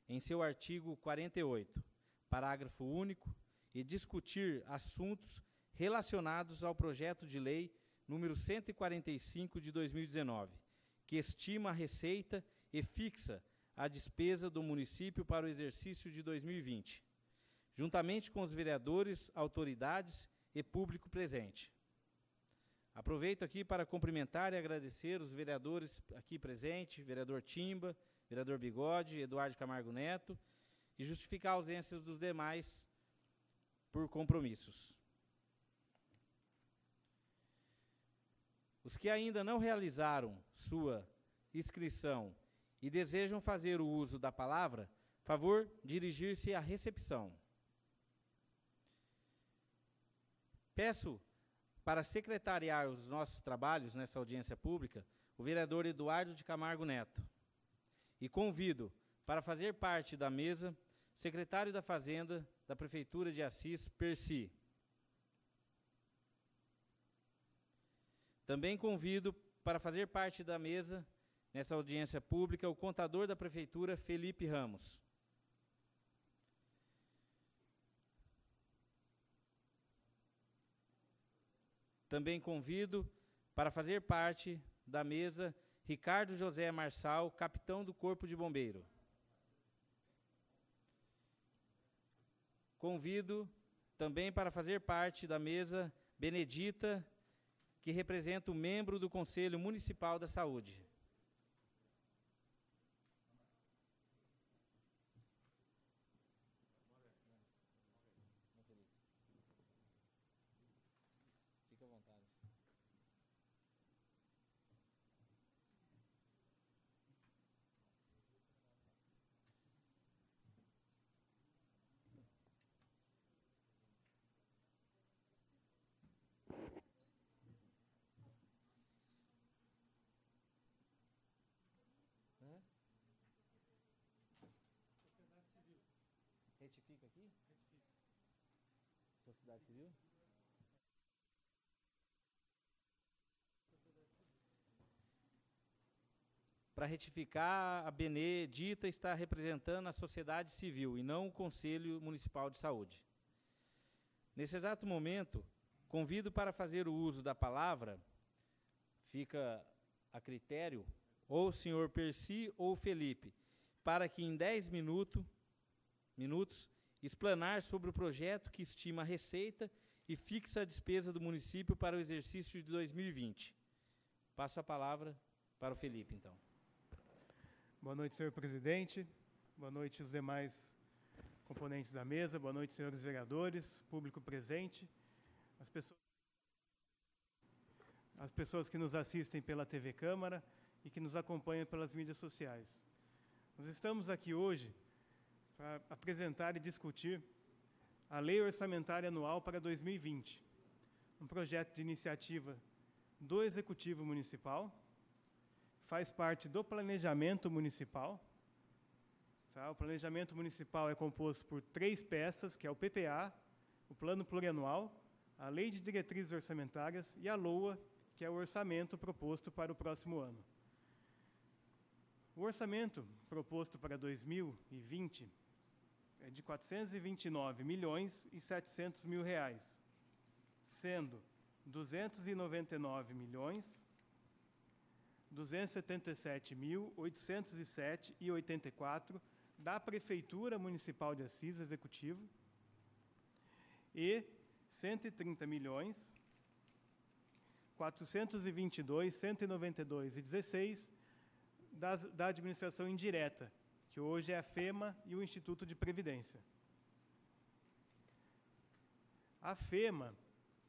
em seu artigo 48, parágrafo único, e discutir assuntos relacionados ao projeto de lei número 145 de 2019, que estima a receita e fixa a despesa do município para o exercício de 2020, juntamente com os vereadores, autoridades e público presente. Aproveito aqui para cumprimentar e agradecer os vereadores aqui presentes, vereador Timba, vereador Bigode, Eduardo Camargo Neto, e justificar a ausência dos demais por compromissos. Os que ainda não realizaram sua inscrição e desejam fazer o uso da palavra, favor dirigir-se à recepção. Peço para secretariar os nossos trabalhos nessa audiência pública o vereador Eduardo de Camargo Neto. E convido para fazer parte da mesa secretário da Fazenda da Prefeitura de Assis, Percy. Também convido para fazer parte da mesa, nessa audiência pública, o contador da Prefeitura, Felipe Ramos. Também convido para fazer parte da mesa Ricardo José Marçal, capitão do Corpo de Bombeiro. Convido também para fazer parte da mesa Benedita, que representa o membro do Conselho Municipal da Saúde. Fique à vontade. Retifica aqui? Retifica. Sociedade Civil? Para retificar, a Benedita está representando a sociedade civil e não o Conselho Municipal de Saúde. Nesse exato momento, convido para fazer o uso da palavra, fica a critério, ou o senhor Percy ou o Felipe, para que em 10 minutos, explanar sobre o projeto que estima a receita e fixa a despesa do município para o exercício de 2020. Passo a palavra para o Felipe, então. Boa noite, senhor presidente. Boa noite os demais componentes da mesa. Boa noite, senhores vereadores, público presente, as pessoas que nos assistem pela TV Câmara e que nos acompanham pelas mídias sociais. Nós estamos aqui hoje para apresentar e discutir a Lei Orçamentária Anual para 2020, um projeto de iniciativa do Executivo Municipal, faz parte do Planejamento Municipal. Tá? O Planejamento Municipal é composto por 3 peças, que é o PPA, o Plano Plurianual, a Lei de Diretrizes Orçamentárias e a LOA, que é o orçamento proposto para o próximo ano. O orçamento proposto para 2020 é de R$ 429.700.000, sendo R$ 299.277.807,84 da Prefeitura Municipal de Assis, Executivo, e R$ 130.422.192,16 da administração indireta, que hoje é a FEMA e o Instituto de Previdência. A FEMA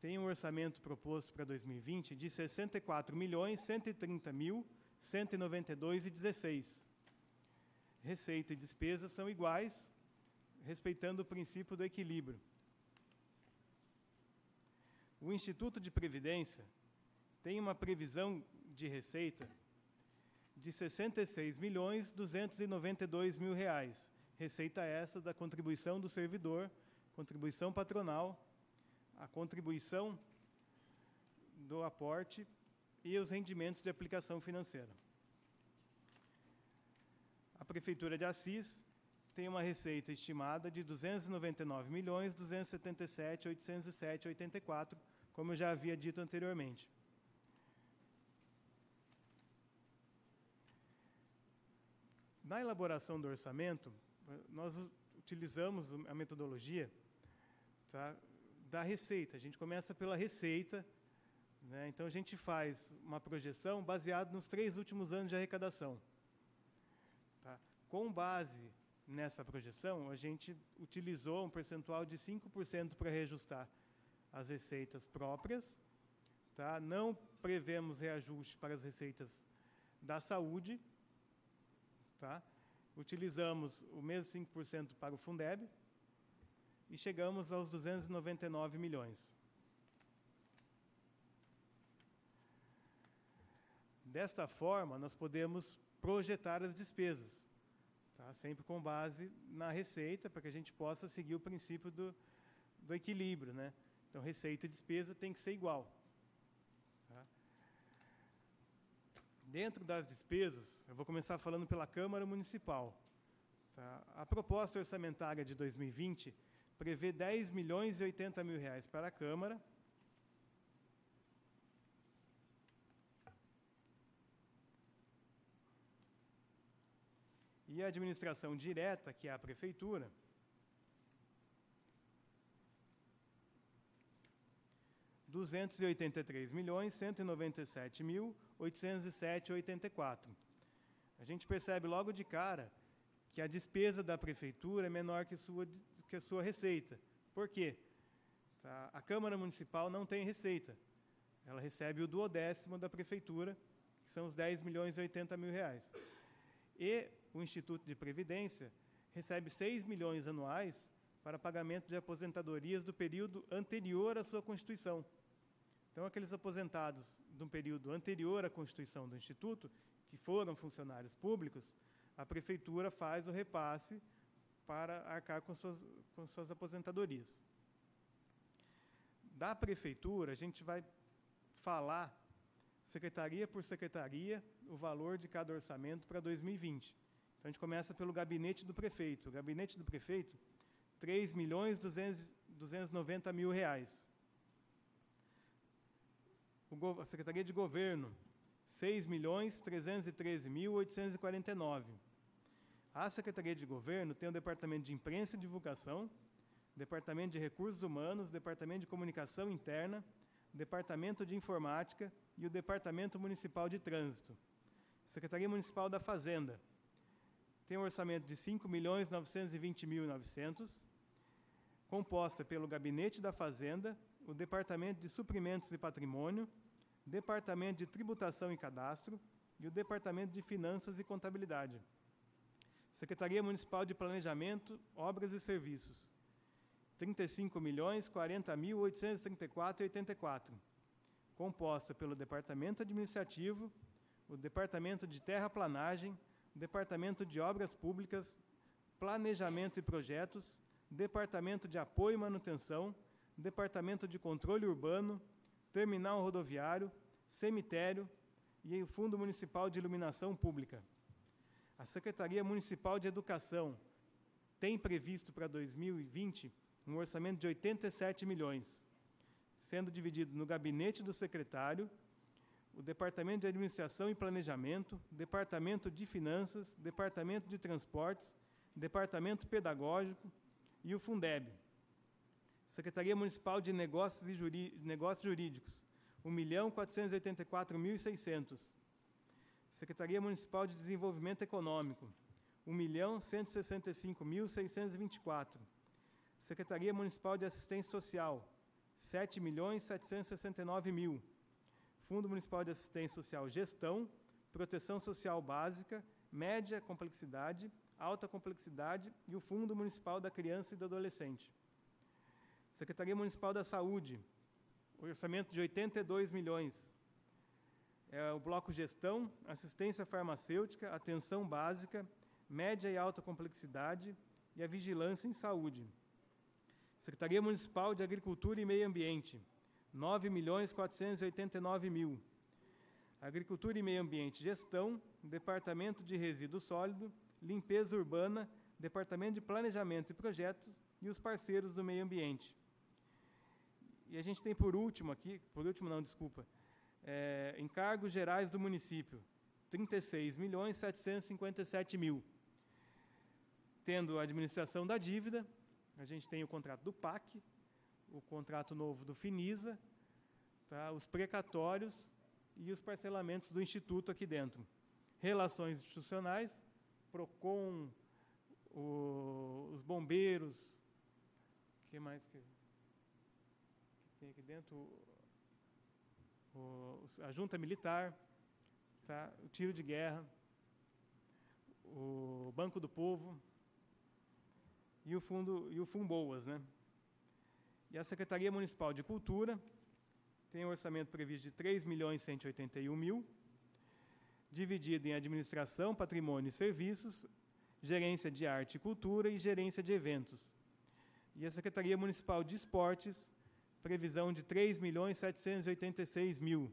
tem um orçamento proposto para 2020 de R$ 64.130.192,16. Receita e despesa são iguais, respeitando o princípio do equilíbrio. O Instituto de Previdência tem uma previsão de receita de R$ 66.292.000, receita essa da contribuição do servidor, contribuição patronal, a contribuição do aporte e os rendimentos de aplicação financeira. A Prefeitura de Assis tem uma receita estimada de R$ 299.277.807,84, como eu já havia dito anteriormente. Na elaboração do orçamento, nós utilizamos a metodologia, tá, da receita. A gente começa pela receita, né? Então, a gente faz uma projeção baseada nos 3 últimos anos de arrecadação. Tá? Com base nessa projeção, a gente utilizou um percentual de 5% para reajustar as receitas próprias. Tá? Não prevemos reajuste para as receitas da saúde. Tá? Utilizamos o mesmo 5% para o Fundeb e chegamos aos 299 milhões. Desta forma, nós podemos projetar as despesas, tá? Sempre com base na receita, para que a gente possa seguir o princípio do equilíbrio, né? Então, receita e despesa tem que ser igual. Tá? Dentro das despesas, eu vou começar falando pela Câmara Municipal. Tá? A proposta orçamentária de 2020 prevê R$ 10.080.000 para a Câmara, e a administração direta, que é a Prefeitura, R$ 283.197.807,84. A gente percebe logo de cara que a despesa da Prefeitura é menor que a sua receita. Por quê? Tá? A Câmara Municipal não tem receita. Ela recebe o 1/10 da Prefeitura, que são os R$ 10.080.000. E o Instituto de Previdência recebe 6 milhões anuais para pagamento de aposentadorias do período anterior à sua constituição. Então, aqueles aposentados de um período anterior à constituição do Instituto, que foram funcionários públicos, a Prefeitura faz o repasse para arcar com suas aposentadorias. Da Prefeitura, a gente vai falar, secretaria por secretaria, o valor de cada orçamento para 2020. Então, a gente começa pelo gabinete do prefeito. O gabinete do prefeito, R$ 3.290.000. A Secretaria de Governo, R$ 6.313.849. A Secretaria de Governo tem o Departamento de Imprensa e Divulgação, Departamento de Recursos Humanos, Departamento de Comunicação Interna, Departamento de Informática e o Departamento Municipal de Trânsito. Secretaria Municipal da Fazenda tem um orçamento de R$ 5.920.900, composta pelo Gabinete da Fazenda, o Departamento de Suprimentos e Patrimônio, Departamento de Tributação e Cadastro e o Departamento de Finanças e Contabilidade. Secretaria Municipal de Planejamento, Obras e Serviços, R$ 35.040.834,84, composta pelo Departamento Administrativo, o Departamento de Terraplanagem, Departamento de Obras Públicas, Planejamento e Projetos, Departamento de Apoio e Manutenção, Departamento de Controle Urbano, Terminal Rodoviário, Cemitério e o Fundo Municipal de Iluminação Pública. A Secretaria Municipal de Educação tem previsto para 2020 um orçamento de 87 milhões, sendo dividido no Gabinete do Secretário, o Departamento de Administração e Planejamento, Departamento de Finanças, Departamento de Transportes, Departamento Pedagógico e o Fundeb. Secretaria Municipal de Negócios Jurídicos, R$ 1.484.600. Secretaria Municipal de Desenvolvimento Econômico, R$ 1.165.624. Secretaria Municipal de Assistência Social, R$ 7.769.000. Fundo Municipal de Assistência Social Gestão, Proteção Social Básica, Média Complexidade, Alta Complexidade e o Fundo Municipal da Criança e do Adolescente. Secretaria Municipal da Saúde, orçamento de 82 milhões. É o bloco Gestão, Assistência Farmacêutica, Atenção Básica, Média e Alta Complexidade e a Vigilância em Saúde. Secretaria Municipal de Agricultura e Meio Ambiente, R$ 9.489.000. Agricultura e Meio Ambiente Gestão, Departamento de Resíduo Sólido, Limpeza Urbana, Departamento de Planejamento e Projetos e os parceiros do meio ambiente. E a gente tem por último aqui, encargos gerais do município, 36.757.000. Tendo a administração da dívida, a gente tem o contrato do PAC, o contrato novo do Finisa, tá, os precatórios e os parcelamentos do Instituto aqui dentro. Relações institucionais, PROCON, os bombeiros, o que mais que tem aqui dentro? A junta militar, tá, o tiro de guerra, o Banco do Povo e o Funboas, né? E a Secretaria Municipal de Cultura tem um orçamento previsto de 3.181.000, dividido em administração, patrimônio e serviços, gerência de arte e cultura e gerência de eventos. E a Secretaria Municipal de Esportes, previsão de 3.786.000,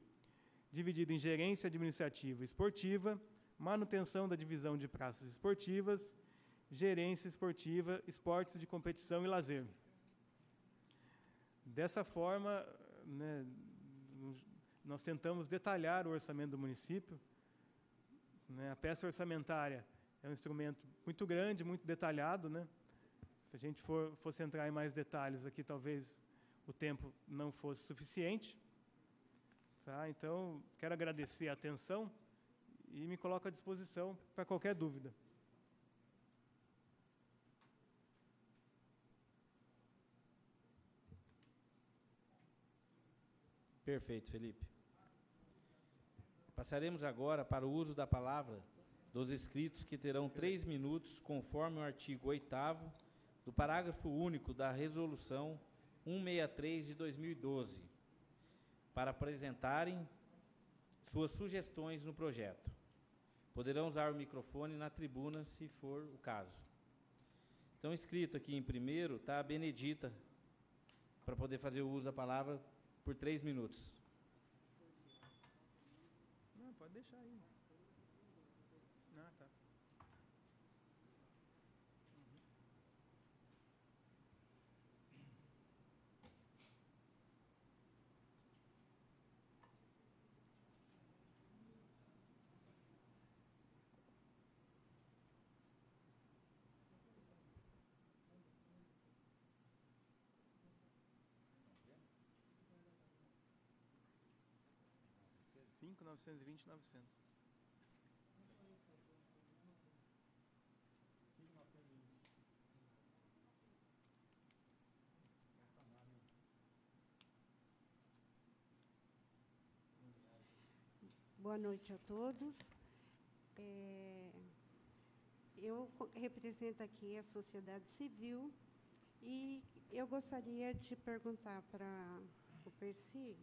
dividido em gerência administrativa e esportiva, manutenção da divisão de praças esportivas, gerência esportiva, esportes de competição e lazer. Dessa forma, né, nós tentamos detalhar o orçamento do município, né? A peça orçamentária é um instrumento muito grande, muito detalhado, né? Se a gente fosse entrar em mais detalhes aqui, talvez o tempo não fosse suficiente. Tá? Então, quero agradecer a atenção e me coloco à disposição para qualquer dúvida. Perfeito, Felipe. Passaremos agora para o uso da palavra dos inscritos, que terão 3 minutos, conforme o artigo 8º do parágrafo único da Resolução 163 de 2012, para apresentarem suas sugestões no projeto. Poderão usar o microfone na tribuna, se for o caso. Então, inscrito aqui em primeiro está a Benedita, para poder fazer o uso da palavra por 3 minutos. Não, pode deixar aí. Ah, tá. Cinco, 920, 900. Boa noite a todos. Eu represento aqui a sociedade civil e eu gostaria de perguntar para o Percy,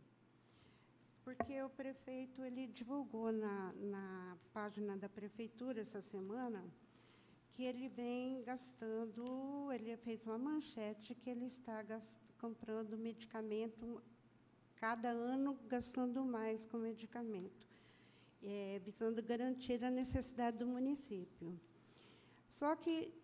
porque o prefeito ele divulgou na página da prefeitura essa semana que ele vem gastando, ele fez uma manchete que ele está comprando medicamento, cada ano gastando mais com medicamento, visando garantir a necessidade do município. Só que,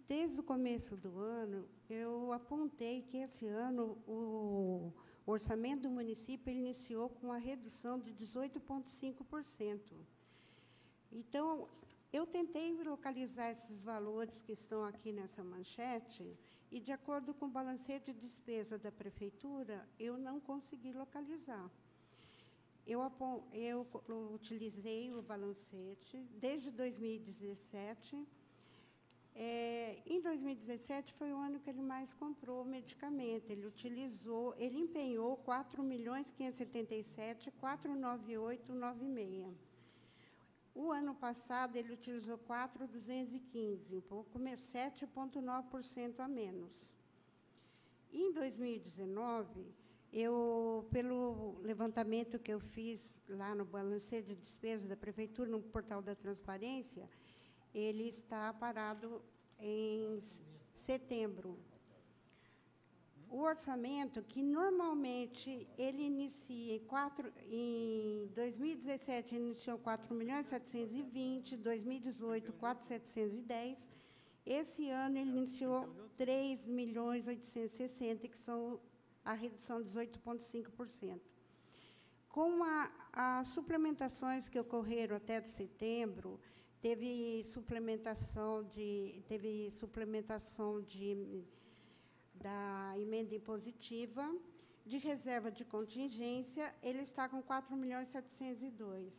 desde o começo do ano, eu apontei que esse ano o orçamento do município iniciou com a redução de 18,5%. Então, eu tentei localizar esses valores que estão aqui nessa manchete e, de acordo com o balancete de despesa da prefeitura, eu não consegui localizar. Eu utilizei o balancete desde 2017. Em 2017 foi o ano que ele mais comprou medicamento. Ele empenhou 4.577.498,96. O ano passado ele utilizou 4.215, um pouco 7,9% a menos. Em 2019, pelo levantamento que eu fiz lá no balancete de despesa da prefeitura, no portal da transparência, ele está parado em setembro. O orçamento, que normalmente ele inicia em 2017 iniciou 4.720.000, 2018 4.710, Esse ano, ele iniciou 3.860.000, que são a redução de 18,5%. Com as suplementações que ocorreram até setembro, teve suplementação da emenda impositiva, de reserva de contingência, ele está com 4.702.000.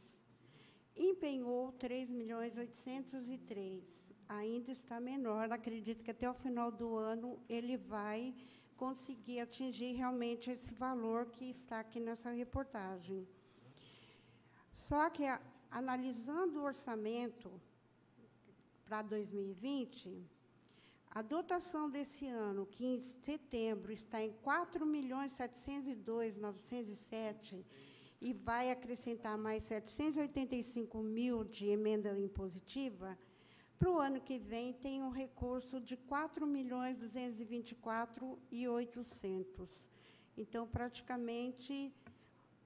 Empenhou 3.803.000. Ainda está menor. Acredito que até o final do ano ele vai conseguir atingir realmente esse valor que está aqui nessa reportagem. Só que, analisando o orçamento para 2020, a dotação desse ano, que em setembro está em 4.702.907, e vai acrescentar mais 785.000 de emenda impositiva, para o ano que vem tem um recurso de 4.224.800. Então, praticamente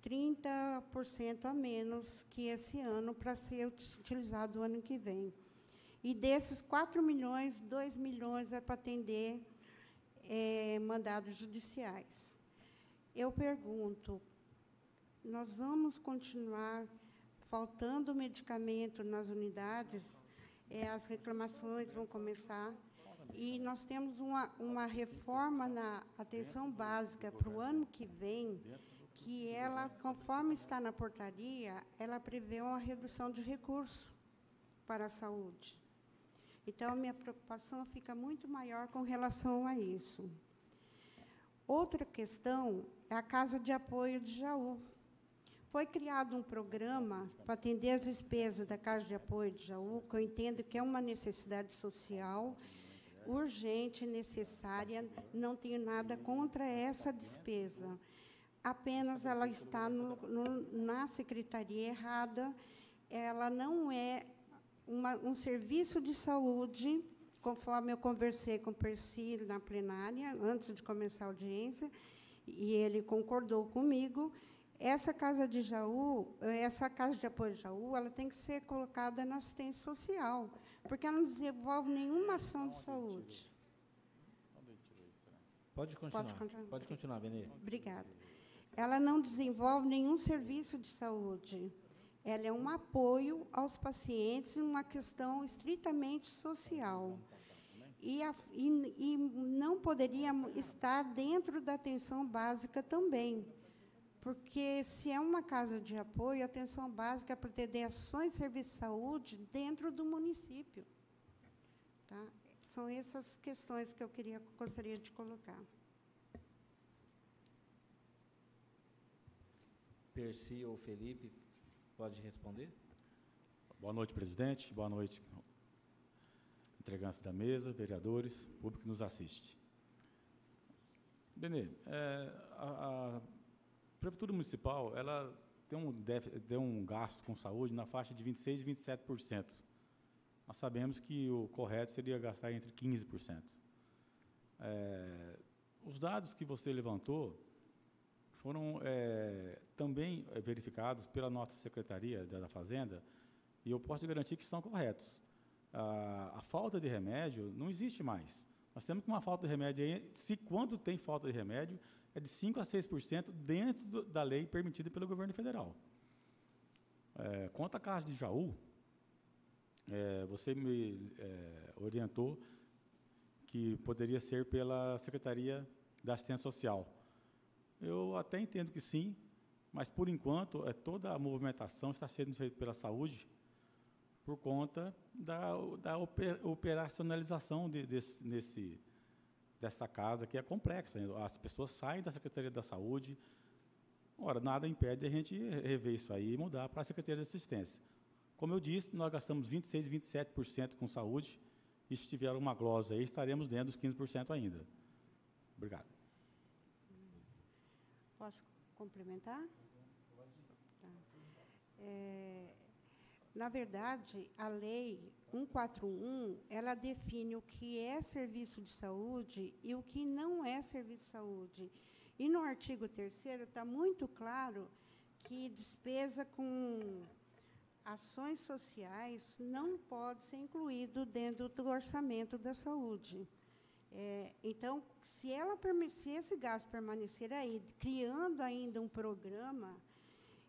30% a menos que esse ano para ser utilizado o ano que vem. E desses 4 milhões, 2 milhões é para atender mandados judiciais. Eu pergunto, nós vamos continuar faltando medicamento nas unidades? As reclamações vão começar, e nós temos uma reforma na atenção básica para o ano que vem, que ela, conforme está na portaria, ela prevê uma redução de recursos para a saúde. Então, a minha preocupação fica muito maior com relação a isso. Outra questão é a Casa de Apoio de Jaú. Foi criado um programa para atender as despesas da Casa de Apoio de Jaú, que eu entendo que é uma necessidade social, urgente, necessária, não tenho nada contra essa despesa. Apenas ela está na secretaria errada, ela não é um serviço de saúde, conforme eu conversei com o Percy na plenária, antes de começar a audiência, e ele concordou comigo. Essa Casa de Apoio de Jaú, ela tem que ser colocada na assistência social, porque ela não desenvolve nenhuma ação de saúde. Pode continuar, Benê. Obrigada. Ela não desenvolve nenhum serviço de saúde. Ela é um apoio aos pacientes, uma questão estritamente social. E não poderia estar dentro da atenção básica também, porque, se é uma casa de apoio, a atenção básica é para atender ações de serviço de saúde dentro do município. Tá? São essas questões que eu gostaria de colocar. Percy ou Felipe, pode responder? Boa noite, presidente. Boa noite, integrantes da mesa, vereadores, público que nos assiste. Benê, a Prefeitura Municipal, ela tem um gasto com saúde na faixa de 26% e 27%. Nós sabemos que o correto seria gastar entre 15%. Os dados que você levantou foram também verificados pela nossa Secretaria da Fazenda, e eu posso garantir que estão corretos. A falta de remédio não existe mais. Nós temos uma falta de remédio aí, quando tem falta de remédio, é de 5% a 6% dentro da lei permitida pelo governo federal. Quanto à Casa de Jaú, você me orientou que poderia ser pela Secretaria da Assistência Social. Eu até entendo que sim, mas, por enquanto, toda a movimentação está sendo feita pela saúde por conta da operacionalização dessa casa, que é complexa. As pessoas saem da Secretaria da Saúde. Ora, nada impede a gente rever isso aí e mudar para a Secretaria de Assistência. Como eu disse, nós gastamos 26%, 27% com saúde, e se tiver uma glosa aí, estaremos dentro dos 15% ainda. Obrigado. Posso complementar? Tá. Na verdade, a Lei 141, ela define o que é serviço de saúde e o que não é serviço de saúde. E no artigo 3º está muito claro que despesa com ações sociais não pode ser incluído dentro do orçamento da saúde. Então, se esse gasto permanecer aí, criando ainda um programa,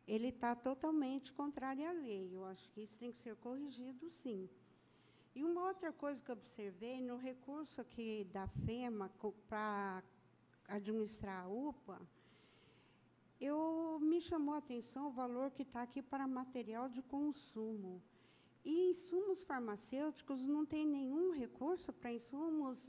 ele está totalmente contrário à lei. Eu acho que isso tem que ser corrigido, sim. E uma outra coisa que eu observei, no recurso aqui da FEMA para administrar a UPA, me chamou a atenção o valor que está aqui para material de consumo. E insumos farmacêuticos não tem nenhum recurso para insumos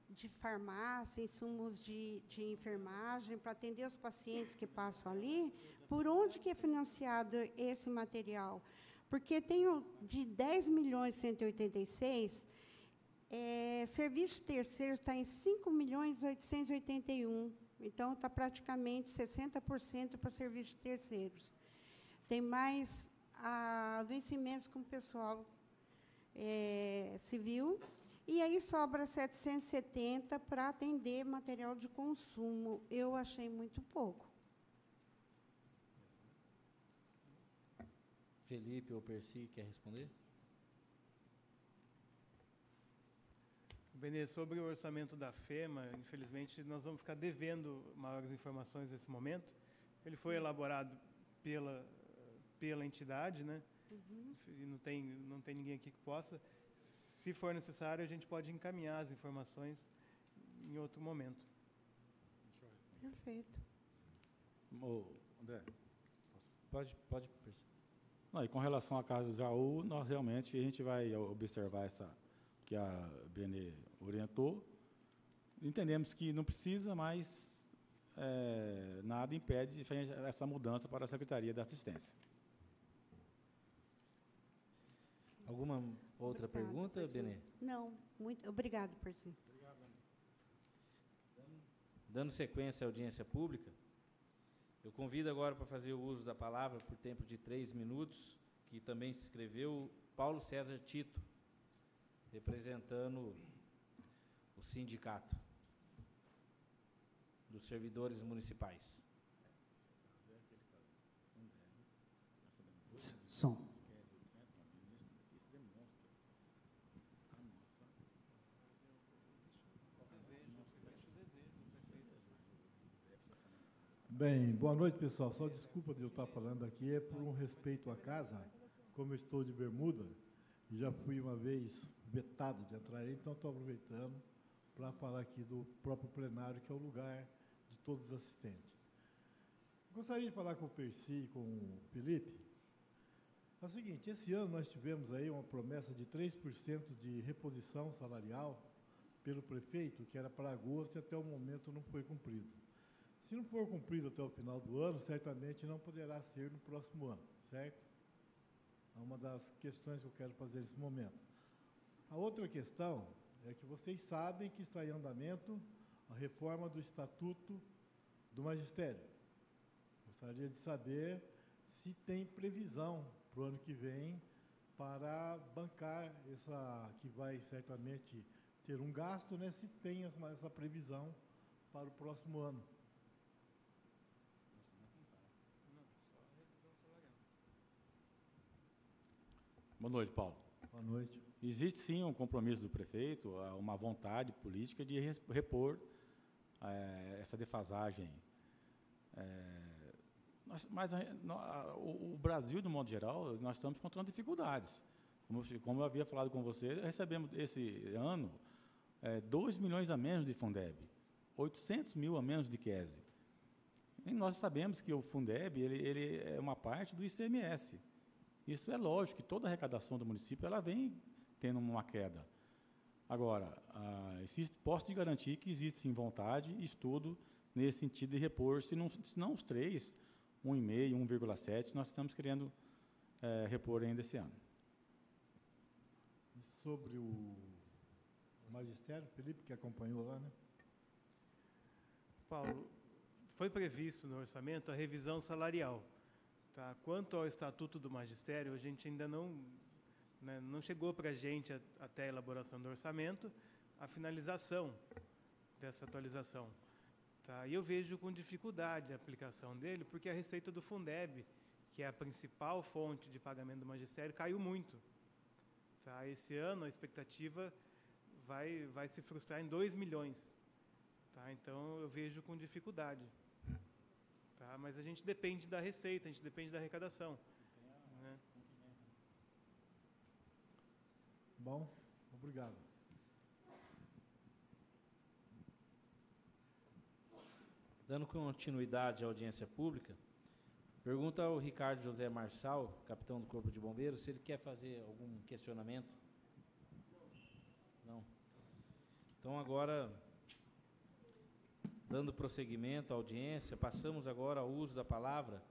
de farmácia, insumos de enfermagem, para atender os pacientes que passam ali. Por onde que é financiado esse material? Porque tem de 10.186.000, serviço terceiro está em 5.881.000. Então, está praticamente 60% para serviços terceiros. Tem mais vencimentos com o pessoal civil, e aí sobra 770 para atender material de consumo. Eu achei muito pouco. Felipe ou Percy, quer responder? Benê, sobre o orçamento da FEMA, infelizmente, nós vamos ficar devendo maiores informações nesse momento. Ele foi elaborado pela entidade, né? E não tem ninguém aqui que possa. Se for necessário, a gente pode encaminhar as informações em outro momento. Perfeito. André, Pode. não, e com relação à Casa de Jaú, nós realmente a gente vai observar que a Benê orientou. Entendemos que não precisa, mas nada impede essa mudança para a Secretaria da Assistência. Alguma outra pergunta, Percy? Benê? Não, muito obrigado, Percy. Dando sequência à audiência pública, eu convido agora para fazer o uso da palavra por tempo de 3 minutos, que também se inscreveu, Paulo César Tito, representando o sindicato dos servidores municipais. Som. Bem, boa noite, pessoal. Só desculpa de eu estar falando aqui, é por um respeito à casa. Como eu estou de bermuda, e já fui uma vez vetado de entrar aí, então estou aproveitando para falar aqui do próprio plenário, que é o lugar de todos os assistentes. Gostaria de falar com o Percy e com o Felipe. É o seguinte, esse ano nós tivemos aí uma promessa de 3% de reposição salarial pelo prefeito, que era para agosto, e até o momento não foi cumprido. Se não for cumprido até o final do ano, certamente não poderá ser no próximo ano, certo? É uma das questões que eu quero fazer nesse momento. A outra questão é que vocês sabem que está em andamento a reforma do Estatuto do Magistério. Gostaria de saber se tem previsão para o ano que vem para bancar que vai certamente ter um gasto, né? Se tem essa previsão para o próximo ano. Boa noite, Paulo. Boa noite. Existe, sim, um compromisso do prefeito, uma vontade política de repor essa defasagem. Mas o Brasil, de modo geral, nós estamos encontrando dificuldades. Como eu havia falado com você, recebemos esse ano 2 milhões a menos de Fundeb, 800 mil a menos de QESE. E nós sabemos que o Fundeb ele é uma parte do ICMS. Isso é lógico, que toda a arrecadação do município ela vem tendo uma queda. Agora, posso te garantir que existe sim vontade e estudo nesse sentido de repor, se não os 3, 1,5, 1,7, nós estamos querendo repor ainda esse ano. E sobre o magistério, Felipe, que acompanhou lá, né? Paulo, foi previsto no orçamento a revisão salarial. Tá? Quanto ao Estatuto do Magistério, a gente ainda não chegou para a gente, até a elaboração do orçamento, a finalização dessa atualização. Tá? E eu vejo com dificuldade a aplicação dele, porque a receita do Fundeb, que é a principal fonte de pagamento do magistério, caiu muito. Tá? Esse ano, a expectativa vai se frustrar em 2 milhões. Tá? Então, eu vejo com dificuldade. Tá? Mas a gente depende da receita, a gente depende da arrecadação. Né? Bom, obrigado. Dando continuidade à audiência pública, pergunta ao Ricardo José Marçal, capitão do Corpo de Bombeiros, se ele quer fazer algum questionamento. Não. Então, agora, dando prosseguimento à audiência, passamos agora ao uso da palavra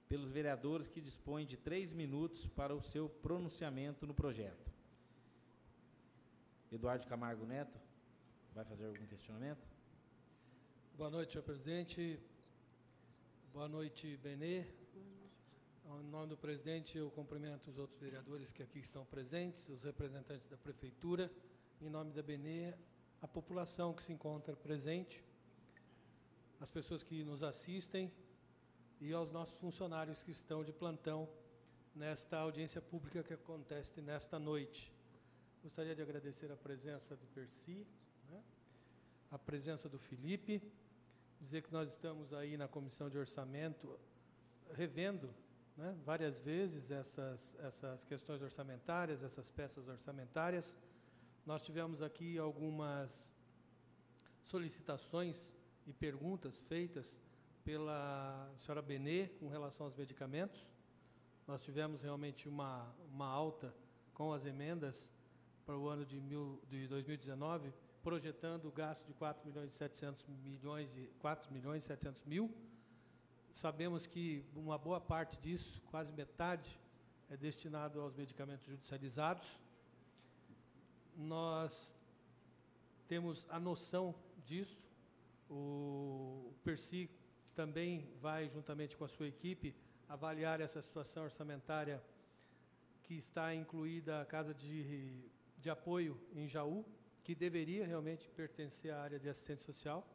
pelos vereadores que dispõem de 3 minutos para o seu pronunciamento no projeto. Eduardo Camargo Neto, vai fazer algum questionamento? Boa noite, senhor presidente. Boa noite, Benê. Em nome do presidente, eu cumprimento os outros vereadores que aqui estão presentes, os representantes da prefeitura, em nome da Benê, a população que se encontra presente, as pessoas que nos assistem e aos nossos funcionários que estão de plantão nesta audiência pública que acontece nesta noite. Gostaria de agradecer a presença do Percy, né, a presença do Felipe, dizer que nós estamos aí na Comissão de Orçamento revendo, né, várias vezes essas questões orçamentárias, essas peças orçamentárias. Nós tivemos aqui algumas solicitações e perguntas feitas pela senhora Benê com relação aos medicamentos. Nós tivemos realmente uma alta com as emendas para o ano de 2019, projetando o gasto de 4.700.000. Sabemos que uma boa parte disso, quase metade, é destinado aos medicamentos judicializados. Nós temos a noção disso. O Percy também vai, juntamente com a sua equipe, avaliar essa situação orçamentária que está incluída a Casa de Apoio em Jaú, que deveria realmente pertencer à área de assistência social.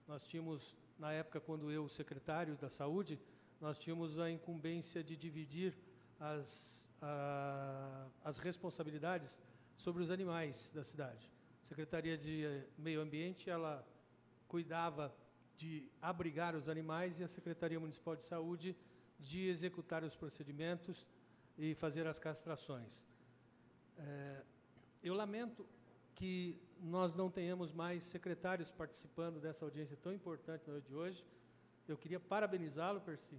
Nós tínhamos, na época, quando eu, secretário da Saúde, nós tínhamos a incumbência de dividir as responsabilidades sobre os animais da cidade. A Secretaria de Meio Ambiente, ela cuidava de abrigar os animais e a Secretaria Municipal de Saúde de executar os procedimentos e fazer as castrações. Eu lamento que nós não tenhamos mais secretários participando dessa audiência tão importante na noite de hoje. Eu queria parabenizá-lo, Percy,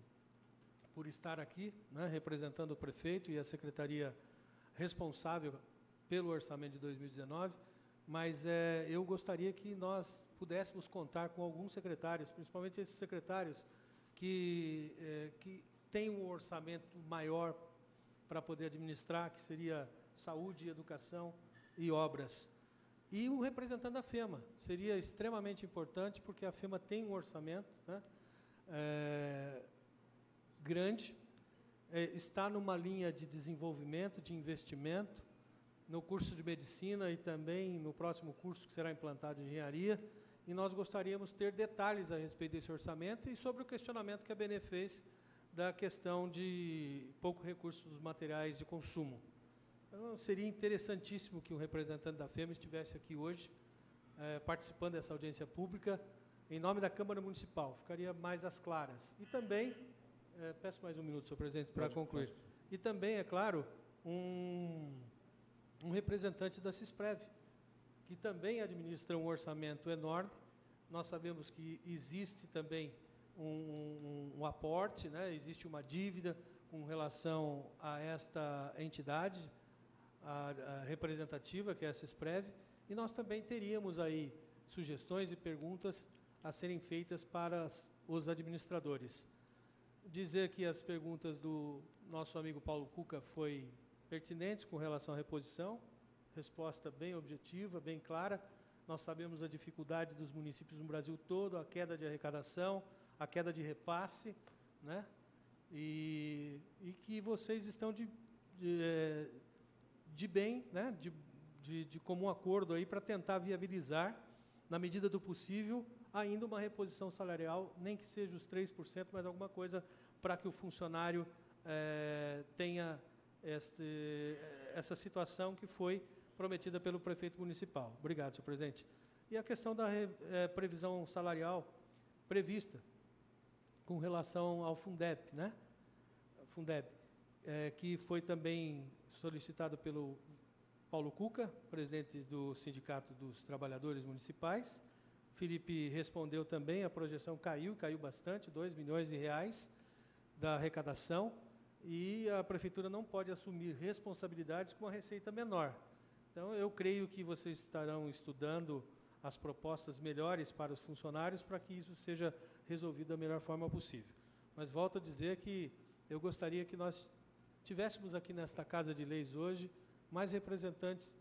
por estar aqui, né, representando o prefeito e a secretaria responsável pelo orçamento de 2019, mas eu gostaria que nós pudéssemos contar com alguns secretários, principalmente esses secretários que têm um orçamento maior para poder administrar, que seria saúde, educação e obras. E o representante da FEMA seria extremamente importante, porque a FEMA tem um orçamento, né, grande, está numa linha de desenvolvimento, de investimento, no curso de medicina e também no próximo curso que será implantado de engenharia, e nós gostaríamos de ter detalhes a respeito desse orçamento e sobre o questionamento que a Benê fez da questão de pouco recursos dos materiais de consumo. Então, seria interessantíssimo que um representante da FEMA estivesse aqui hoje, participando dessa audiência pública, em nome da Câmara Municipal, ficaria mais às claras. E também, peço mais um minuto, senhor presidente, para concluir. E também, é claro, um representante da CISPREV, que também administra um orçamento enorme. Nós sabemos que existe também um aporte, né, existe uma dívida com relação a esta entidade a representativa, que é a CISPREV, e nós também teríamos aí sugestões e perguntas a serem feitas para os administradores. Dizer que as perguntas do nosso amigo Paulo Cuca foi pertinentes com relação à reposição, resposta bem objetiva, bem clara. Nós sabemos a dificuldade dos municípios no Brasil todo, a queda de arrecadação, a queda de repasse, né? E que vocês estão de bem, né? de comum acordo aí para tentar viabilizar, na medida do possível, ainda uma reposição salarial, nem que seja os 3%, mas alguma coisa para que o funcionário tenha essa situação que foi prometida pelo prefeito municipal. Obrigado, senhor presidente. E a questão da previsão salarial prevista com relação ao Fundeb, né? Fundeb, que foi também solicitado pelo Paulo Cuca, presidente do Sindicato dos Trabalhadores Municipais. Felipe respondeu também, a projeção caiu bastante, 2 milhões de reais da arrecadação, e a prefeitura não pode assumir responsabilidades com uma receita menor. Então, eu creio que vocês estarão estudando as propostas melhores para os funcionários para que isso seja resolvido da melhor forma possível. Mas volto a dizer que eu gostaria que nós tivéssemos aqui nesta Casa de Leis hoje mais representantes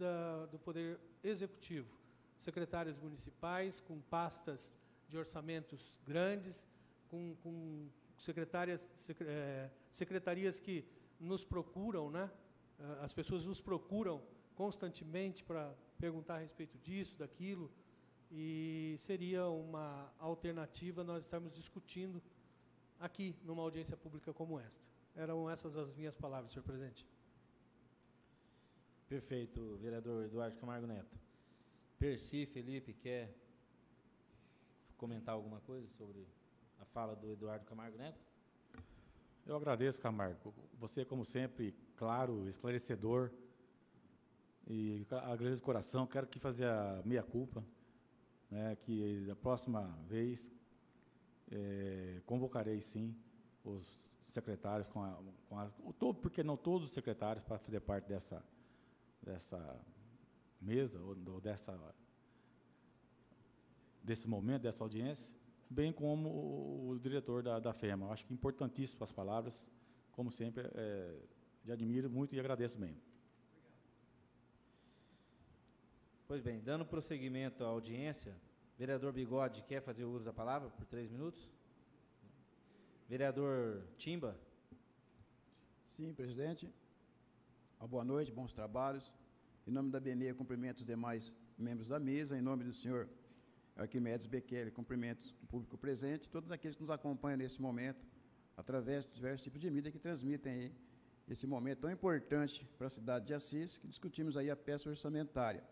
do Poder Executivo, secretários municipais com pastas de orçamentos grandes, com secretarias que nos procuram, né? As pessoas nos procuram constantemente para perguntar a respeito disso, daquilo, e seria uma alternativa nós estarmos discutindo aqui, numa audiência pública como esta. Eram essas as minhas palavras, senhor presidente. Perfeito, vereador Eduardo Camargo Neto. Percy, Felipe, quer comentar alguma coisa sobre a fala do Eduardo Camargo Neto? Eu agradeço, Camargo. Você, como sempre, claro, esclarecedor, e agradeço de coração. Quero que fazer a meia-culpa, né, que da próxima vez convocarei, sim, os secretários, porque não todos os secretários, para fazer parte dessa mesa, ou desse momento, dessa audiência, bem como o diretor da FEMA. Eu acho que é importantíssimo as palavras, como sempre, eu admiro muito e agradeço mesmo. Pois bem, dando prosseguimento à audiência, vereador Bigode quer fazer uso da palavra por 3 minutos? Vereador Timba. Sim, presidente. Boa noite, bons trabalhos. Em nome da BNE, cumprimento os demais membros da mesa. Em nome do senhor Arquimedes Bekele, cumprimento o público presente, todos aqueles que nos acompanham nesse momento, através de diversos tipos de mídia que transmitem aí esse momento tão importante para a cidade de Assis, que discutimos aí a peça orçamentária.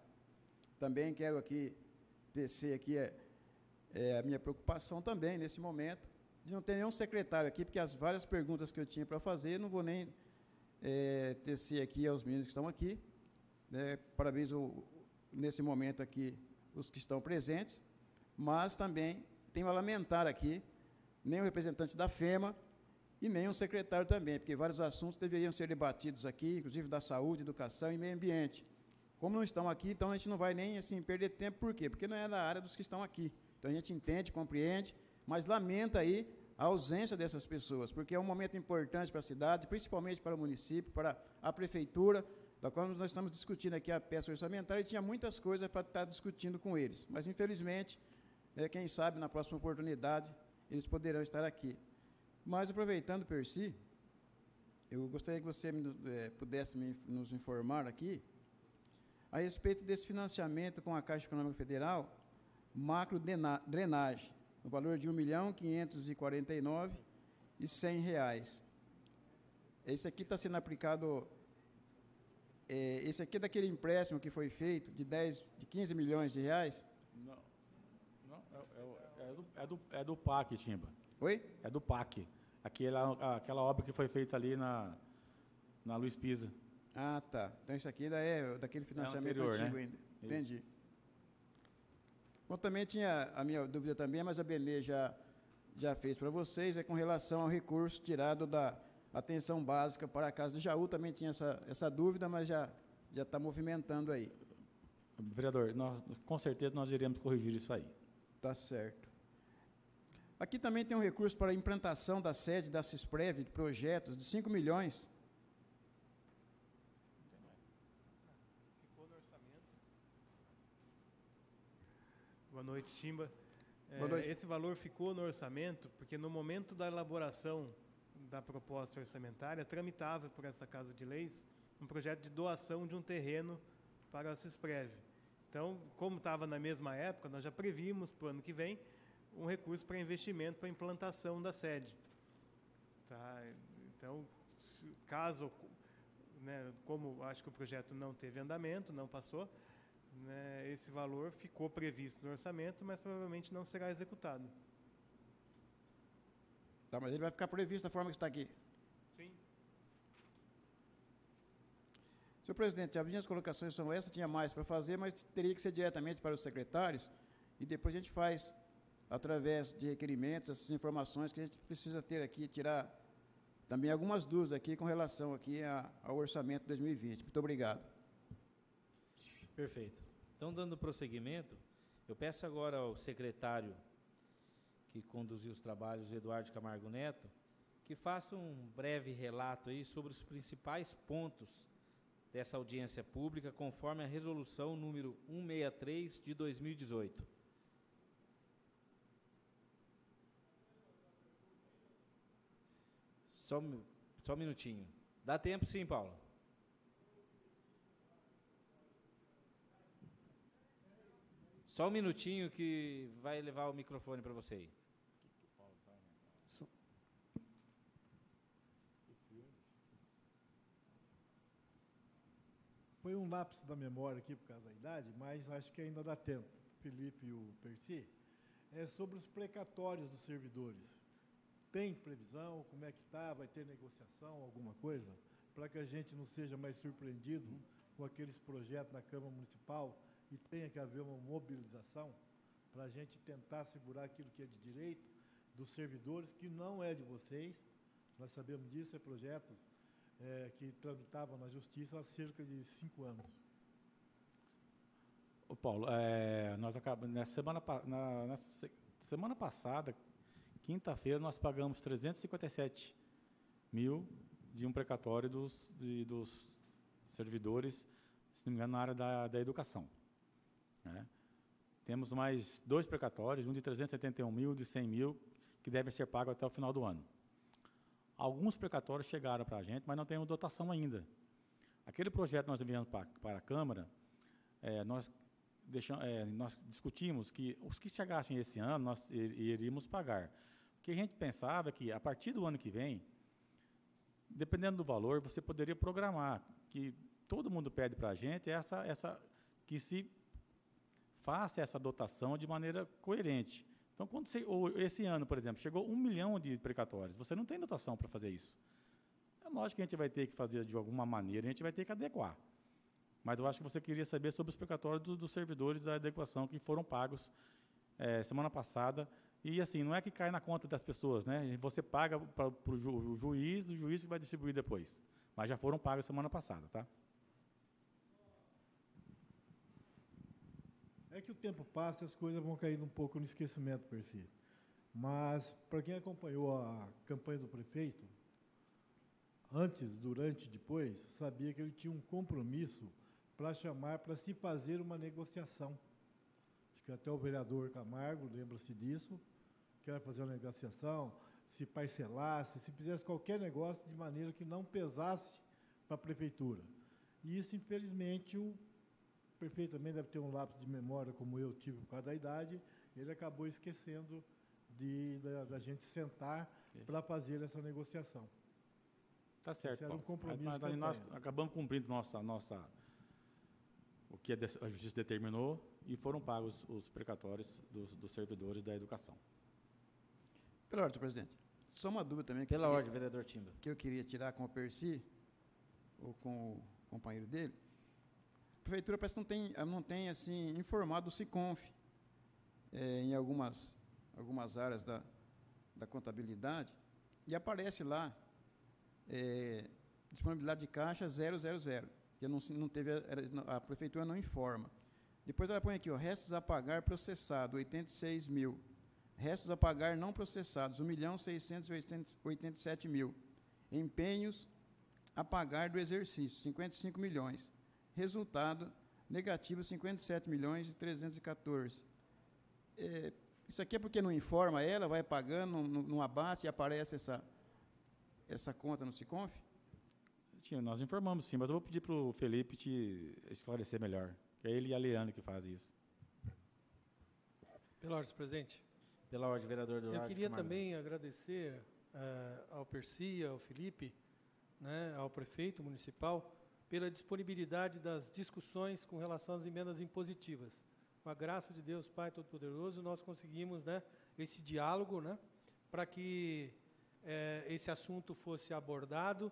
Também quero aqui tecer aqui a minha preocupação também, nesse momento, de não ter nenhum secretário aqui, porque as várias perguntas que eu tinha para fazer, não vou nem tecer aqui aos meninos que estão aqui. Parabéns nesse momento aqui os que estão presentes, mas também tenho a lamentar aqui, nem o representante da FEMA e nem o secretário também, porque vários assuntos deveriam ser debatidos aqui, inclusive da saúde, educação e meio ambiente. Como não estão aqui, então a gente não vai nem assim perder tempo. Por quê? Porque não é da área dos que estão aqui. Então a gente entende, compreende, mas lamenta aí a ausência dessas pessoas, porque é um momento importante para a cidade, principalmente para o município, para a prefeitura, da qual nós estamos discutindo aqui a peça orçamentária, e tinha muitas coisas para estar discutindo com eles. Mas, infelizmente, quem sabe, na próxima oportunidade, eles poderão estar aqui. Mas, aproveitando, Percy, eu gostaria que você pudesse nos informar aqui a respeito desse financiamento com a Caixa Econômica Federal, macro drenagem, no valor de R$ 1.549.100. Esse aqui está sendo aplicado, esse aqui é daquele empréstimo que foi feito de 15 milhões de reais? Não, é do PAC, Timba. Oi? É do PAC. Aquela obra que foi feita ali na Luiz Pisa. Ah, tá. Então, isso aqui ainda é daquele financiamento anterior, antigo, né? ainda. Entendi. Bom, também tinha a minha dúvida também, mas a BNE já fez para vocês, com relação ao recurso tirado da atenção básica para a Casa de Jaú. Também tinha essa dúvida, mas já está movimentando aí. Vereador, com certeza nós iremos corrigir isso aí. Tá certo. Aqui também tem um recurso para a implantação da sede da Cisprev, de projetos, de 5 milhões. Boa noite, Timba. Boa noite. Esse valor ficou no orçamento porque, no momento da elaboração da proposta orçamentária, tramitava por essa Casa de Leis um projeto de doação de um terreno para a Cisprev. Então, como estava na mesma época, nós já prevíamos para o ano que vem um recurso para investimento para a implantação da sede. Tá? Então, caso, né, como acho que o projeto não teve andamento, não passou, né, esse valor ficou previsto no orçamento, mas provavelmente não será executado. Tá, mas ele vai ficar previsto da forma que está aqui. Sim. Senhor presidente, as minhas colocações são essas, tinha mais para fazer, mas teria que ser diretamente para os secretários, e depois a gente faz, através de requerimentos, essas informações que a gente precisa ter aqui, tirar também algumas dúvidas aqui com relação aqui ao orçamento 2020. Muito obrigado. Perfeito. Então, dando prosseguimento, eu peço agora ao secretário que conduziu os trabalhos, Eduardo Camargo Neto, que faça um breve relato aí sobre os principais pontos dessa audiência pública, conforme a resolução número 163 de 2018. Só um minutinho. Dá tempo sim, Paulo. Só um minutinho que vai levar o microfone para você aí. Foi um lapso da memória aqui por causa da idade, mas acho que ainda dá tempo. Felipe e o Percy. É sobre os precatórios dos servidores. Tem previsão? Como é que está? Vai ter negociação, alguma coisa? Para que a gente não seja mais surpreendido com aqueles projetos na Câmara Municipal e tenha que haver uma mobilização para a gente tentar segurar aquilo que é de direito dos servidores, que não é de vocês. Nós sabemos disso, é projetos que tramitavam na Justiça há cerca de 5 anos. Ô Paulo, nós acabamos, na semana passada, quinta-feira, nós pagamos 357 mil de um precatório dos servidores, se não me engano, na área da educação. Né? Temos mais 2 precatórios, um de 371 mil, de 100 mil, que devem ser pagos até o final do ano. Alguns precatórios chegaram para a gente, mas não temos dotação ainda. Aquele projeto que nós enviamos para a Câmara, nós discutimos que os que chegassem esse ano, nós iríamos pagar. O que a gente pensava é que, a partir do ano que vem, dependendo do valor, você poderia programar, que todo mundo pede para a gente, que se faça essa dotação de maneira coerente. Então, esse ano, por exemplo, chegou 1 milhão de precatórios, você não tem dotação para fazer isso. É lógico que a gente vai ter que fazer de alguma maneira, a gente vai ter que adequar. Mas eu acho que você queria saber sobre os precatórios dos servidores da adequação que foram pagos semana passada. E, assim, não é que cai na conta das pessoas, né? Você paga para o juiz que vai distribuir depois. Mas já foram pagos semana passada, tá? É que o tempo passa e as coisas vão caindo um pouco no esquecimento, Percy. Mas, para quem acompanhou a campanha do prefeito, antes, durante e depois, sabia que ele tinha um compromisso para chamar, para se fazer uma negociação. Acho que até o vereador Camargo lembra-se disso, que era fazer uma negociação, se parcelasse, se fizesse qualquer negócio de maneira que não pesasse para a prefeitura. E isso, infelizmente, o prefeito também deve ter um lapso de memória, como eu tive por causa da idade, ele acabou esquecendo da gente sentar para fazer essa negociação. Tá certo, Esse era um compromisso. Nós acabamos cumprindo o que a Justiça determinou e foram pagos os precatórios dos servidores da educação. Pela ordem, senhor presidente. Só uma dúvida também. Pela ordem, vereador Timba. Que eu queria tirar com o Percy, ou com o companheiro dele. A prefeitura parece que não tem assim, informado o SICONF em algumas áreas da contabilidade, e aparece lá disponibilidade de caixa 000, que não teve, a prefeitura não informa. Depois ela põe aqui, restos a pagar processado, 86 mil. Restos a pagar não processados, 1.687.000. Empenhos a pagar do exercício, 55 milhões. Resultado negativo, 57.314.000. Isso aqui é porque não informa ela, vai pagando, não abate e aparece essa conta no SICONF? Nós informamos sim, mas eu vou pedir para o Felipe te esclarecer melhor. É ele e a Leandro que fazem isso. Pela ordem, senhor presidente. Pela ordem, vereador Eduardo Eu queria Camargo. também agradecer ao Percy, ao Felipe, né, ao prefeito municipal pela disponibilidade das discussões com relação às emendas impositivas. Com a graça de Deus, Pai Todo-Poderoso, nós conseguimos, né, esse diálogo, né, para que esse assunto fosse abordado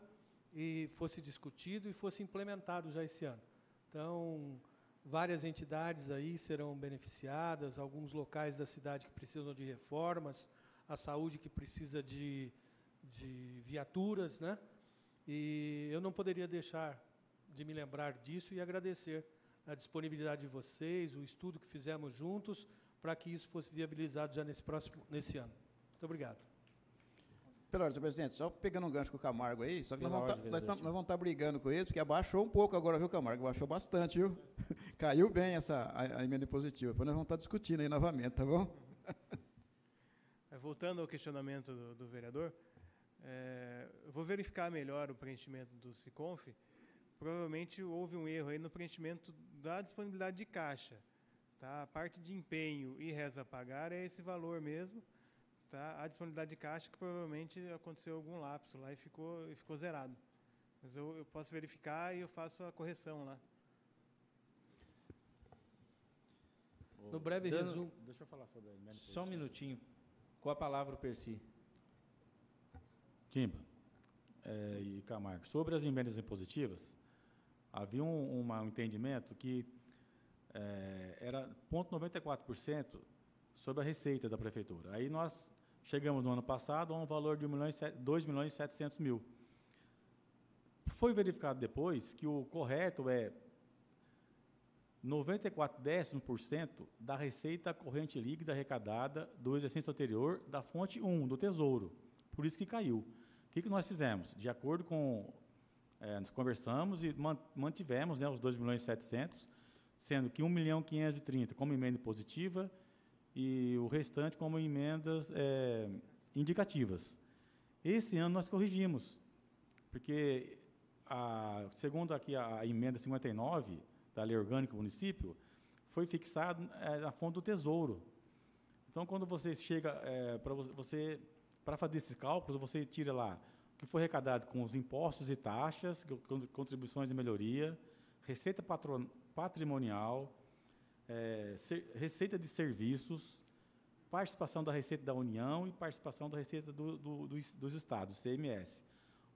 e fosse discutido e fosse implementado já esse ano. Então, várias entidades aí serão beneficiadas, alguns locais da cidade que precisam de reformas, a saúde que precisa de viaturas, né? E eu não poderia deixar de me lembrar disso e agradecer a disponibilidade de vocês, o estudo que fizemos juntos, para que isso fosse viabilizado já nesse ano. Muito obrigado. Pela ordem, senhor presidente, só pegando um gancho com o Camargo aí, só que Pela nós ordem, vereador vamos estar brigando com eles, porque abaixou um pouco agora, viu, Camargo? Abaixou bastante, viu? Caiu bem a emenda impositiva. Depois nós vamos estar discutindo aí novamente, tá bom? Voltando ao questionamento do vereador, eu vou verificar melhor o preenchimento do SICONF. Provavelmente houve um erro aí no preenchimento da disponibilidade de caixa. Tá? A parte de empenho e reza a pagar é esse valor mesmo. Tá? A disponibilidade de caixa, que provavelmente aconteceu algum lapso lá e ficou zerado. Mas eu posso verificar e eu faço a correção lá. No breve resumo... Deixa eu falar sobre a emenda. Só um minutinho. Com a palavra, o Percy. Timba e Camargo, sobre as emendas impositivas, havia um entendimento que era 0,94% sobre a receita da prefeitura. Aí nós chegamos no ano passado a um valor de 2.700.000. Foi verificado depois que o correto é 94% da receita corrente líquida arrecadada do exercício anterior da fonte 1, do Tesouro. Por isso que caiu. O que nós fizemos? De acordo com... nós conversamos e mantivemos, né, os 2.700.000, sendo que 1.530.000 como emenda positiva e o restante como emendas indicativas. Esse ano nós corrigimos, porque, segundo aqui a emenda 59 da Lei Orgânica do Município, foi fixado na fonte do Tesouro. Então, quando você chega para fazer esses cálculos, você tira lá o que foi arrecadado com os impostos e taxas, contribuições de melhoria, receita patrimonial, receita de serviços, participação da receita da União e participação da receita dos estados, CMS.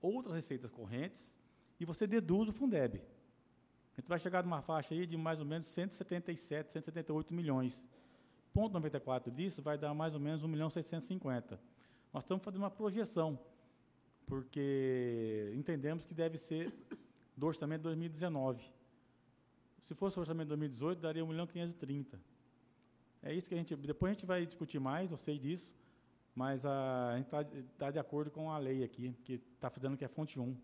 Outras receitas correntes, e você deduz o Fundeb. A gente vai chegar numa faixa aí de mais ou menos 177, 178 milhões. 0,94 disso vai dar mais ou menos 1.650.000. Nós estamos fazendo uma projeção, porque entendemos que deve ser do orçamento de 2019. Se fosse o orçamento de 2018, daria 1.530.000. É isso que depois a gente vai discutir mais, eu sei disso, mas a gente está de acordo com a lei aqui, que está fazendo que é fonte 1,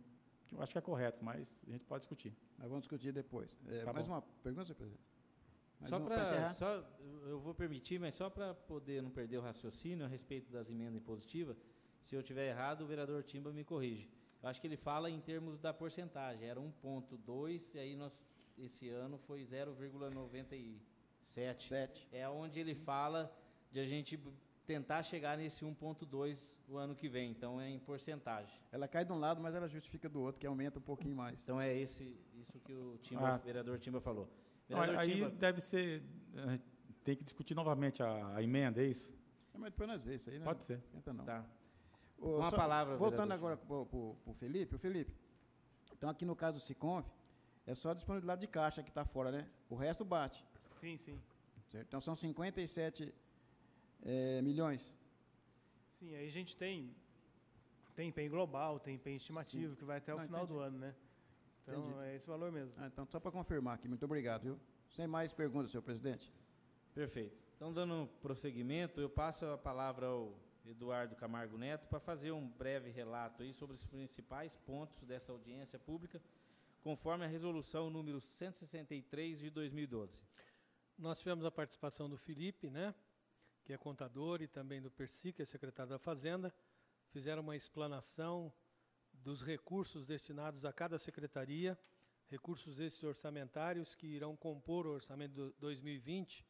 que eu acho que é correto, mas a gente pode discutir. Nós vamos discutir depois. Mais uma pergunta, senhor presidente? Eu vou permitir, mas só para poder não perder o raciocínio a respeito das emendas impositivas, se eu estiver errado, o vereador Timba me corrige. Eu acho que ele fala em termos da porcentagem, era 1,2, e aí esse ano foi 0,97. É onde ele fala de a gente tentar chegar nesse 1,2 o ano que vem, então é em porcentagem. Ela cai de um lado, mas ela justifica do outro, que aumenta um pouquinho mais. Então é isso que o vereador Timba falou. Aí Timba, deve ser, tem que discutir novamente a emenda, é isso? Mas depois nós vemos isso aí, né? Pode ser. Esquenta não. Tá. Uma palavra, voltando agora para o Felipe. Então aqui no caso do SICONF, é só a disponibilidade de caixa que está fora, né? O resto bate. Sim. Certo? Então são 57 milhões. Sim, aí a gente tem empenho global, tem empenho estimativo, que vai até o final do ano, né? Então, entendi. É esse valor mesmo. Então, só para confirmar aqui, muito obrigado, viu? Sem mais perguntas, senhor presidente. Perfeito. Então, dando prosseguimento, eu passo a palavra ao Eduardo Camargo Neto para fazer um breve relato aí sobre os principais pontos dessa audiência pública, conforme a resolução número 163 de 2012. Nós tivemos a participação do Felipe, né, que é contador, e também do Percy, que é secretário da Fazenda. Fizeram uma explanação dos recursos destinados a cada secretaria, recursos esses orçamentários que irão compor o orçamento de 2020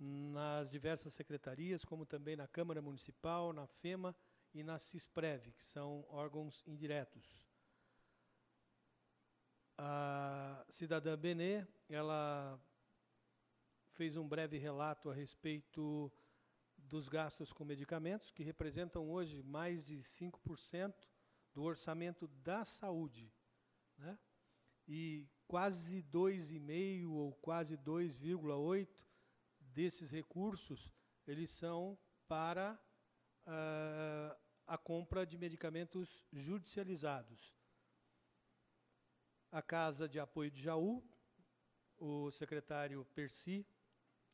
nas diversas secretarias, como também na Câmara Municipal, na FEMA e na CISPREV, que são órgãos indiretos. A cidadã Benê, ela fez um breve relato a respeito dos gastos com medicamentos, que representam hoje mais de 5% do orçamento da saúde, né? E quase 2,5% ou quase 2,8% desses recursos, eles são para a compra de medicamentos judicializados. A Casa de Apoio de Jaú, o secretário Percy,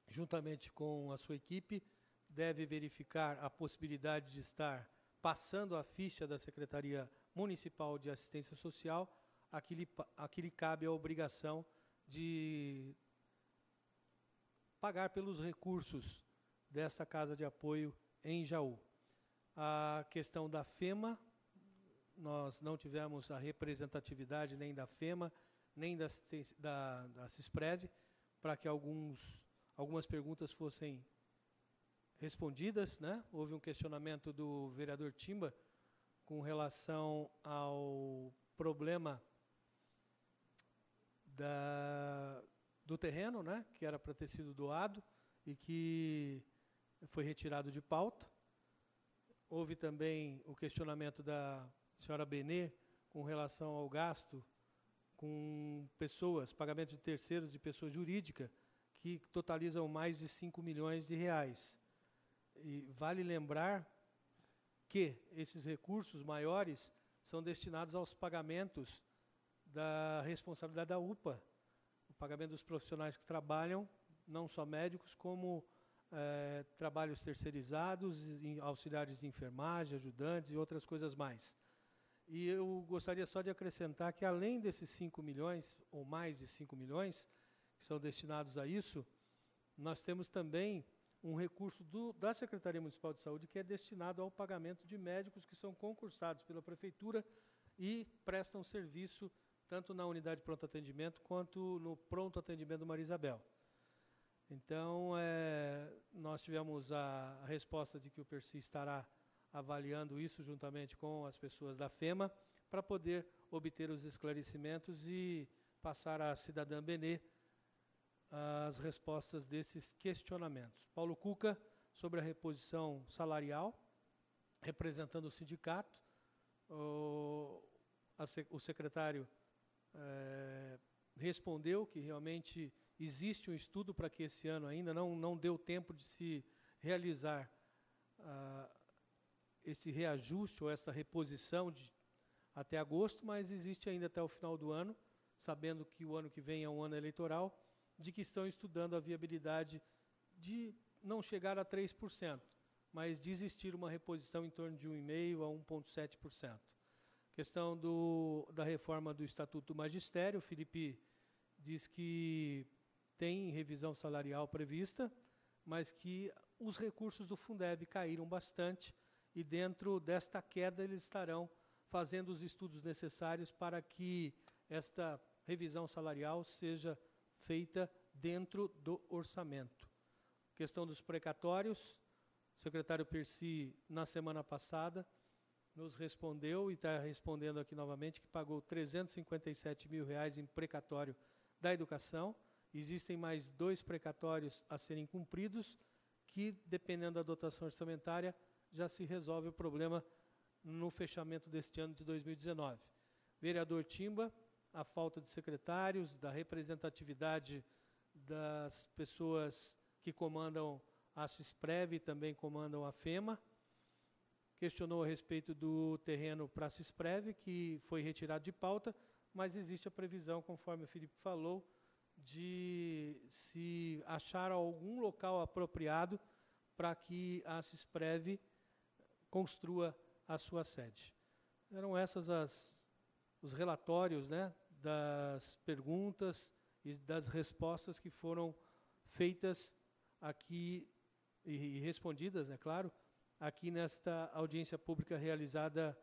juntamente com a sua equipe, deve verificar a possibilidade de estar passando a ficha da Secretaria Municipal de Assistência Social, a que lhe cabe a obrigação de pagar pelos recursos desta Casa de Apoio em Jaú. A questão da FEMA, nós não tivemos a representatividade nem da FEMA, nem da CISPREV, para que algumas perguntas fossem respondidas, né? Houve um questionamento do vereador Timba com relação ao problema do terreno, né? Que era para ter sido doado e que foi retirado de pauta. Houve também o questionamento da senhora Benê com relação ao gasto com pessoas, pagamento de terceiros de pessoa jurídica, que totalizam mais de 5 milhões de reais. E vale lembrar que esses recursos maiores são destinados aos pagamentos da responsabilidade da UPA, o pagamento dos profissionais que trabalham, não só médicos, como trabalhos terceirizados, auxiliares de enfermagem, ajudantes e outras coisas mais. E eu gostaria só de acrescentar que, além desses 5 milhões, ou mais de 5 milhões, que são destinados a isso, nós temos também um recurso da Secretaria Municipal de Saúde que é destinado ao pagamento de médicos que são concursados pela Prefeitura e prestam serviço tanto na unidade de pronto atendimento quanto no pronto atendimento do Maria Isabel. Então, nós tivemos a resposta de que o Percy estará avaliando isso juntamente com as pessoas da FEMA para poder obter os esclarecimentos e passar à cidadã Benê as respostas desses questionamentos. Paulo Cuca, sobre a reposição salarial, representando o sindicato, o secretário respondeu que realmente existe um estudo para que esse ano ainda não deu tempo de se realizar esse reajuste ou essa reposição até agosto, mas existe ainda até o final do ano, sabendo que o ano que vem é um ano eleitoral, de que estão estudando a viabilidade de não chegar a 3%, mas de existir uma reposição em torno de 1,5% a 1,7%. Questão da reforma do Estatuto do Magistério, o Felipe diz que tem revisão salarial prevista, mas que os recursos do Fundeb caíram bastante e dentro desta queda eles estarão fazendo os estudos necessários para que esta revisão salarial seja feita dentro do orçamento. Questão dos precatórios, o secretário Percy, na semana passada, nos respondeu e está respondendo aqui novamente que pagou R$ 357 mil em precatório da educação. Existem mais 2 precatórios a serem cumpridos, que, dependendo da dotação orçamentária, já se resolve o problema no fechamento deste ano de 2019. Vereador Timba, a falta de secretários, da representatividade das pessoas que comandam a CISPREV e também comandam a FEMA. Questionou a respeito do terreno para a CISPREV, que foi retirado de pauta, mas existe a previsão, conforme o Felipe falou, de se achar algum local apropriado para que a CISPREV construa a sua sede. Eram esses os relatórios, né, das perguntas e das respostas que foram feitas aqui e respondidas, é claro, aqui nesta audiência pública realizada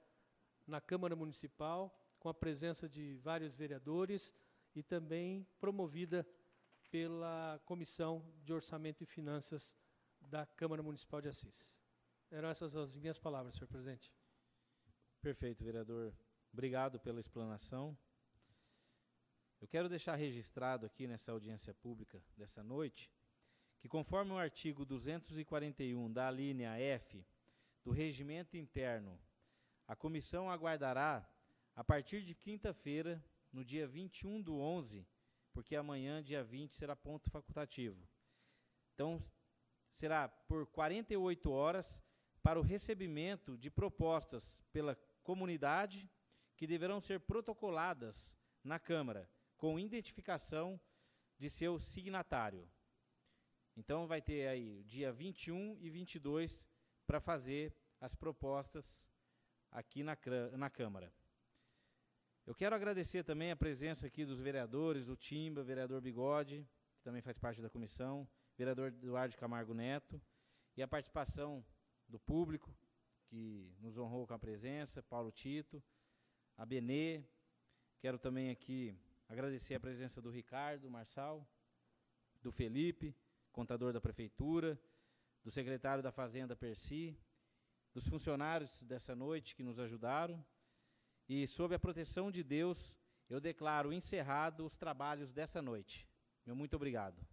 na Câmara Municipal, com a presença de vários vereadores e também promovida pela Comissão de Orçamento e Finanças da Câmara Municipal de Assis. Eram essas as minhas palavras, senhor presidente. Perfeito, vereador. Obrigado pela explanação. Eu quero deixar registrado aqui nessa audiência pública dessa noite que, conforme o artigo 241 da alínea F do Regimento Interno, a comissão aguardará, a partir de quinta-feira, no dia 21/11, porque amanhã, dia 20, será ponto facultativo. Então, será por 48 horas para o recebimento de propostas pela comunidade que deverão ser protocoladas na Câmara, com identificação de seu signatário. Então, vai ter aí dia 21 e 22 para fazer as propostas aqui na Câmara. Eu quero agradecer também a presença aqui dos vereadores, o Timba, vereador Bigode, que também faz parte da comissão, vereador Eduardo Camargo Neto, e a participação do público, que nos honrou com a presença, Paulo Tito, a Benê. Quero também aqui agradecer a presença do Ricardo Marçal, do Felipe, contador da Prefeitura, do secretário da Fazenda, Percy, dos funcionários dessa noite que nos ajudaram. E, sob a proteção de Deus, eu declaro encerrado os trabalhos dessa noite. Meu muito obrigado.